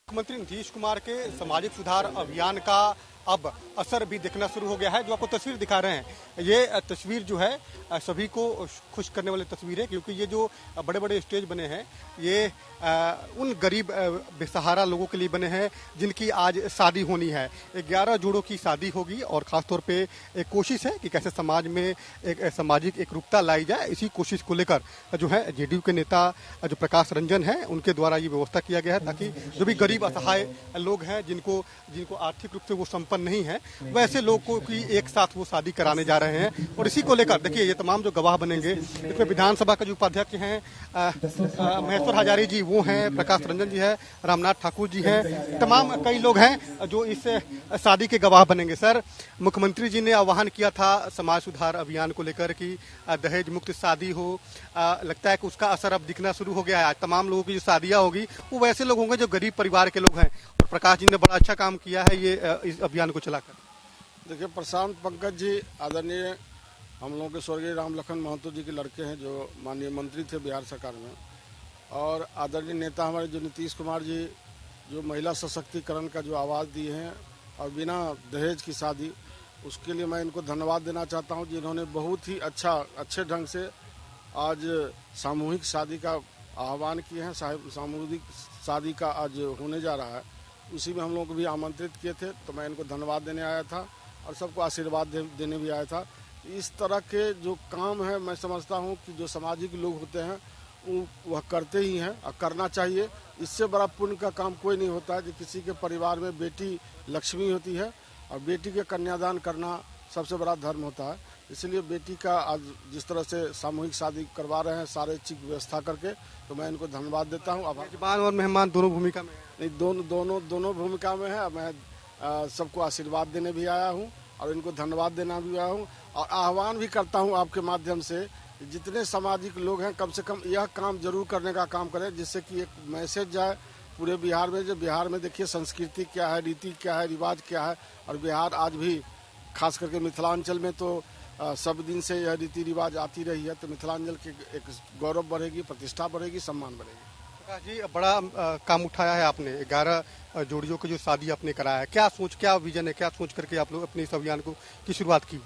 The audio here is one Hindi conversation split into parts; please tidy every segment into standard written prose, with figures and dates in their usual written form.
मुख्यमंत्री नीतीश कुमार के सामाजिक सुधार अभियान का अब असर भी दिखना शुरू हो गया है। जो आपको तस्वीर दिखा रहे हैं, ये तस्वीर जो है सभी को खुश करने वाली तस्वीर है, क्योंकि ये जो बड़े बड़े स्टेज बने हैं ये उन गरीब बेसहारा लोगों के लिए बने हैं जिनकी आज शादी होनी है। 11 जोड़ों की शादी होगी और ख़ासतौर पे एक कोशिश है कि कैसे समाज में एक सामाजिक एकरूपता लाई जाए। इसी कोशिश को लेकर जो है जेडीयू के नेता जो प्रकाश रंजन हैं उनके द्वारा ये व्यवस्था किया गया है, ताकि जो भी गरीब असहाय लोग हैं जिनको आर्थिक रूप से वो संपन्न नहीं है, वैसे लोगों की एक साथ वो शादी कराने जा रहे हैं। और इसी को लेकर देखिए ये तमाम जो गवाह बनेंगे, इसमें विधानसभा के जो उपाध्यक्ष हैं महेश्वर हजारी जी वो हैं, प्रकाश रंजन जी है, रामनाथ ठाकुर जी हैं, तमाम कई लोग हैं जो इस शादी के गवाह बनेंगे। सर, मुख्यमंत्री जी ने आह्वान किया था समाज सुधार अभियान को लेकर कि दहेज मुक्त शादी हो, लगता है कि उसका असर अब दिखना शुरू हो गया है। आज तमाम लोगों की जो शादियां होगी वो वैसे लोग होंगे जो गरीब परिवार के लोग हैं, और प्रकाश जी ने बड़ा अच्छा काम किया है ये इस अभियान को चलाकर। देखिए, प्रशांत पंकज जी आदरणीय हम लोगों के स्वर्गीय राम लखन महतो जी के लड़के हैं, जो माननीय मंत्री थे बिहार सरकार में, और आदरणीय नेता हमारे जो नीतीश कुमार जी जो महिला सशक्तिकरण का जो आवाज़ दिए हैं और बिना दहेज की शादी, उसके लिए मैं इनको धन्यवाद देना चाहता हूं, जिन्होंने बहुत ही अच्छे ढंग से आज सामूहिक शादी का आह्वान किए हैं। सामूहिक शादी का आज होने जा रहा है, उसी में हम लोग को भी आमंत्रित किए थे, तो मैं इनको धन्यवाद देने आया था और सबको आशीर्वाद देने भी आया था। इस तरह के जो काम है, मैं समझता हूं कि जो सामाजिक लोग होते हैं वह करते ही हैं और करना चाहिए। इससे बड़ा पुण्य का काम कोई नहीं होता है। कि किसी के परिवार में बेटी लक्ष्मी होती है और बेटी के कन्यादान करना सबसे बड़ा धर्म होता है। इसलिए बेटी का आज जिस तरह से सामूहिक शादी करवा रहे हैं सारे चीज व्यवस्था करके, तो मैं इनको धन्यवाद देता हूँ। मेजबान और मेहमान दोनों भूमिका में नहीं, दोनों भूमिका में है। मैं सबको आशीर्वाद देने भी आया हूँ और इनको धन्यवाद देना भी आया हूँ, और आह्वान भी करता हूँ आपके माध्यम से जितने सामाजिक लोग हैं कम से कम यह काम जरूर करने का काम करें, जिससे कि एक मैसेज जाए पूरे बिहार में। जो बिहार में देखिए संस्कृति क्या है, रीति क्या है, रिवाज क्या है, और बिहार आज भी खास करके मिथिलांचल में तो सब दिन से यह रीति रिवाज आती रही है। तो मिथिलांचल के एक गौरव बढ़ेगी, प्रतिष्ठा बढ़ेगी, सम्मान बढ़ेगी। प्रकाश जी, बड़ा काम उठाया है आपने, 11 जोड़ियों की जो शादी आपने कराया है, क्या विजन है, क्या सोच करके आप लोग अपने इस अभियान की शुरुआत की?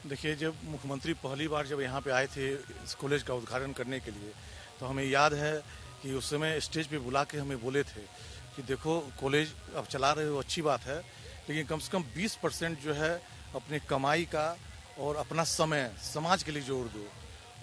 देखिए, जब मुख्यमंत्री पहली बार जब यहाँ पे आए थे इस कॉलेज का उद्घाटन करने के लिए, तो हमें याद है कि उस समय स्टेज पे बुला के हमें बोले थे कि देखो कॉलेज अब चला रहे हो अच्छी बात है, लेकिन कम से कम 20% जो है अपने कमाई का और अपना समय समाज के लिए जोड़ दो।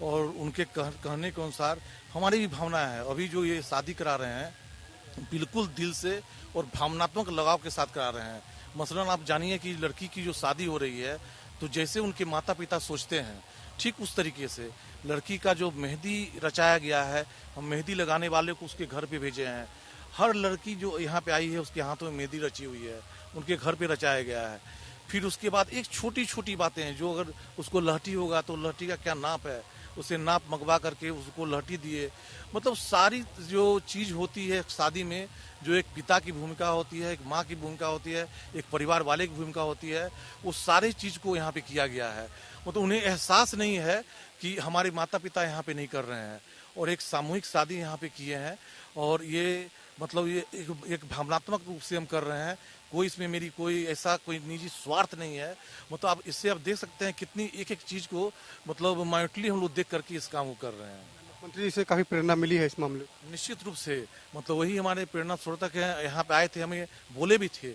और उनके कहने के अनुसार हमारी भी भावना है, अभी जो ये शादी करा रहे हैं बिल्कुल दिल से और भावनात्मक लगाव के साथ करा रहे हैं। मसलन आप जानिए कि लड़की की जो शादी हो रही है, तो जैसे उनके माता पिता सोचते हैं ठीक उस तरीके से लड़की का जो मेहंदी रचाया गया है, हम मेहंदी लगाने वाले को उसके घर पे भेजे हैं। हर लड़की जो यहाँ पे आई है उसके हाथों में मेहंदी रची हुई है, उनके घर पे रचाया गया है। फिर उसके बाद एक छोटी छोटी बातें हैं, जो अगर उसको लहठी होगा तो लहठी का क्या नाप है, उसे नाप मंगवा करके उसको लहठी दिए। मतलब सारी जो चीज होती है शादी में, जो एक पिता की भूमिका होती है, एक माँ की भूमिका होती है, एक परिवार वाले की भूमिका होती है, वो सारी चीज को यहाँ पे किया गया है। मतलब उन्हें एहसास नहीं है कि हमारे माता पिता यहाँ पे नहीं कर रहे हैं, और एक सामूहिक शादी यहाँ पे किए हैं। और ये मतलब ये एक भावनात्मक रूप से हम कर रहे हैं, कोई इसमें मेरी कोई ऐसा कोई निजी स्वार्थ नहीं है। मतलब आप इससे आप देख सकते हैं कितनी एक एक चीज को मतलब माइंडली हम लोग देख करके इस काम को कर रहे हैं। मुख्यमंत्री जी से काफी प्रेरणा मिली है इस मामले में। निश्चित रूप से, मतलब वही हमारे प्रेरणा स्रोतक है। यहाँ पे आए थे, हमें बोले भी थे,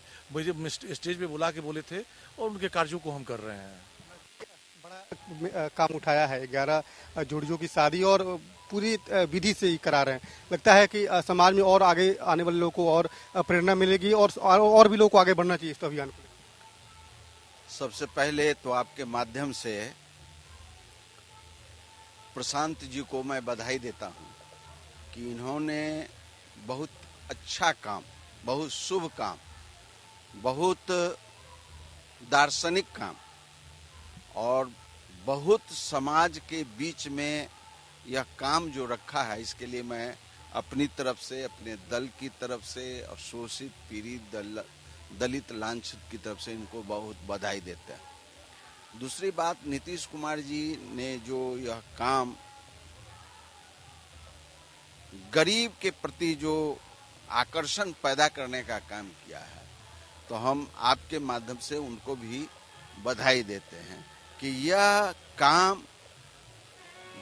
स्टेज पे बुला के बोले थे, और उनके कार्यों को हम कर रहे हैं। बड़ा काम उठाया है, 11 जोड़ियों की शादी और पूरी विधि से ही करा रहे हैं। लगता है कि समाज में और आगे आने वाले लोगों को और प्रेरणा मिलेगी, और भी लोगों को आगे बढ़ना चाहिए इस अभियान को। सबसे पहले तो आपके माध्यम से प्रशांत जी को मैं बधाई देता हूं कि इन्होंने बहुत अच्छा काम, बहुत शुभ काम, बहुत दार्शनिक काम और बहुत समाज के बीच में यह काम जो रखा है, इसके लिए मैं अपनी तरफ से, अपने दल की तरफ से और शोषित पीड़ित दलित लांछित की तरफ से इनको बहुत बधाई देते हैं। दूसरी बात, नीतीश कुमार जी ने जो यह काम गरीब के प्रति जो आकर्षण पैदा करने का काम किया है। तो हम आपके माध्यम से उनको भी बधाई देते हैं कि यह काम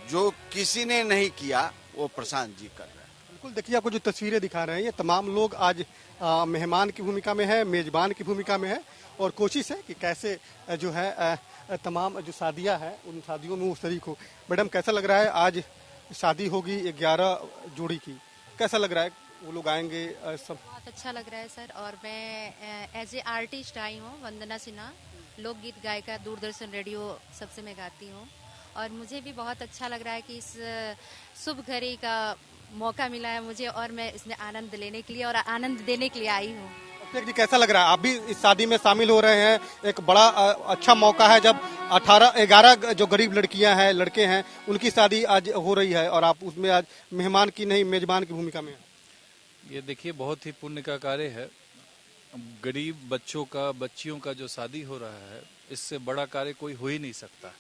जो किसी ने नहीं किया वो प्रशांत जी कर रहे हैं। बिल्कुल, देखिए आपको जो तस्वीरें दिखा रहे हैं ये तमाम लोग आज मेहमान की भूमिका में है, मेजबान की भूमिका में है और कोशिश है कि कैसे जो है तमाम जो शादियां हैं उन शादियों में वो शरीक हो। मैडम, कैसा लग रहा है आज शादी होगी 11 जोड़ी की, कैसा लग रहा है? वो लोग आएंगे सब? बहुत अच्छा लग रहा है सर। और मैं एज ए आर्टिस्ट आई हूँ, वंदना सिन्हा, लोकगीत गायिका, दूरदर्शन रेडियो सबसे मैं गाती हूँ। और मुझे भी बहुत अच्छा लग रहा है कि इस शुभ घड़ी का मौका मिला है मुझे और मैं इसमें आनंद लेने के लिए और आनंद देने के लिए आई हूँ। अभिषेक जी, कैसा लग रहा है? आप भी इस शादी में शामिल हो रहे हैं, एक बड़ा अच्छा मौका है जब 11 जो गरीब लड़कियां हैं, लड़के हैं, उनकी शादी आज हो रही है और आप उसमें आज मेहमान की नहीं मेजबान की भूमिका में हैं। ये देखिए बहुत ही पुण्य का कार्य है। गरीब बच्चों का, बच्चियों का जो शादी हो रहा है, इससे बड़ा कार्य कोई हो ही नहीं सकता।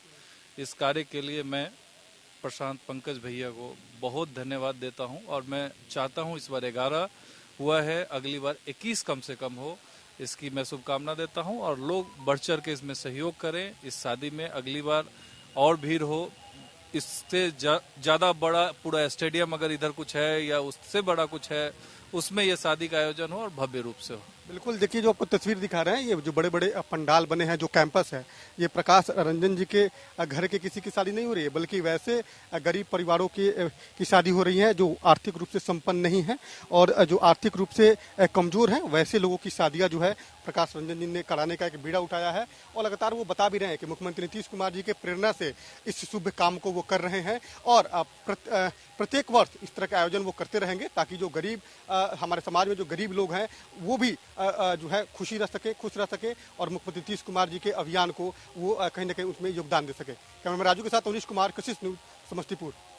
इस कार्य के लिए मैं प्रशांत पंकज भैया को बहुत धन्यवाद देता हूं और मैं चाहता हूं इस बार 11 हुआ है, अगली बार 21 कम से कम हो, इसकी मैं शुभकामना देता हूं और लोग बढ़ चढ़ के इसमें सहयोग करें। इस शादी में अगली बार और भीड़ हो, इससे ज्यादा बड़ा पूरा स्टेडियम अगर इधर कुछ है या उससे बड़ा कुछ है, उसमें यह शादी का आयोजन हो और भव्य रूप से हो। बिल्कुल, देखिए जो आपको तस्वीर दिखा रहे हैं, ये जो बड़े बड़े पंडाल बने हैं, जो कैंपस है, ये प्रकाश रंजन जी के घर के किसी की शादी नहीं हो रही है, बल्कि वैसे गरीब परिवारों की शादी हो रही है जो आर्थिक रूप से संपन्न नहीं है और जो आर्थिक रूप से कमजोर हैं, वैसे लोगों की शादियां जो है प्रकाश रंजन जी ने कराने का एक बीड़ा उठाया है। और लगातार वो बता भी रहे हैं कि मुख्यमंत्री नीतीश कुमार जी के प्रेरणा से इस शुभ काम को वो कर रहे हैं और प्रत्येक वर्ष इस तरह के आयोजन वो करते रहेंगे ताकि जो गरीब हमारे समाज में जो गरीब लोग हैं वो भी जो है खुश रह सके और मुख्यमंत्री नीतीश कुमार जी के अभियान को वो कहीं ना कहीं उसमें योगदान दे सके। कैमरामैन राजू के साथ अवनीश कुमार, कशिश न्यूज, समस्तीपुर।